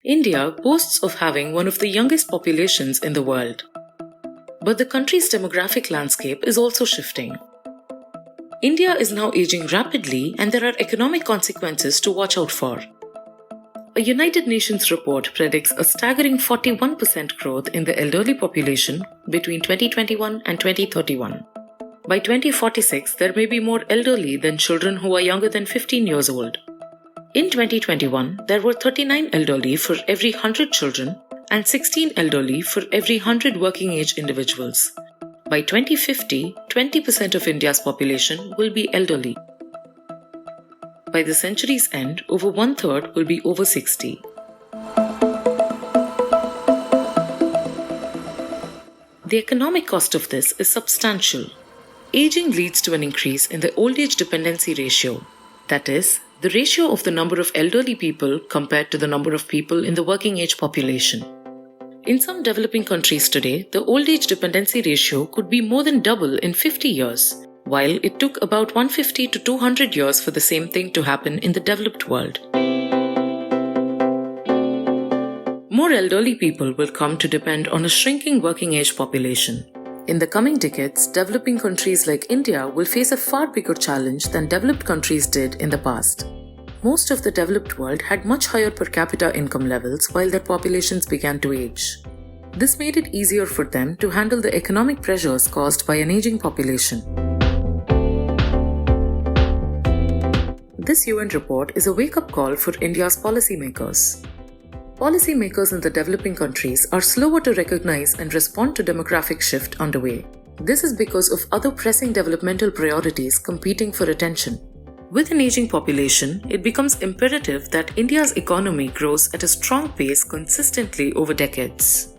India boasts of having one of the youngest populations in the world. But the country's demographic landscape is also shifting. India is now aging rapidly, and there are economic consequences to watch out for. A United Nations report predicts a staggering 41% growth in the elderly population between 2021 and 2031. By 2046, there may be more elderly than children who are younger than 15 years old. In 2021, there were 39 elderly for every 100 children and 16 elderly for every 100 working-age individuals. By 2050, 20% of India's population will be elderly. By the century's end, over one-third will be over 60. The economic cost of this is substantial. Aging leads to an increase in the old age dependency ratio, that is, the ratio of the number of elderly people compared to the number of people in the working age population. In some developing countries today, the old age dependency ratio could be more than double in 50 years, while it took about 150 to 200 years for the same thing to happen in the developed world. More elderly people will come to depend on a shrinking working age population. In the coming decades, developing countries like India will face a far bigger challenge than developed countries did in the past. Most of the developed world had much higher per capita income levels while their populations began to age. This made it easier for them to handle the economic pressures caused by an aging population. This UN report is a wake-up call for India's policymakers. Policymakers in the developing countries are slower to recognize and respond to demographic shift underway. This is because of other pressing developmental priorities competing for attention. With an aging population, it becomes imperative that India's economy grows at a strong pace consistently over decades.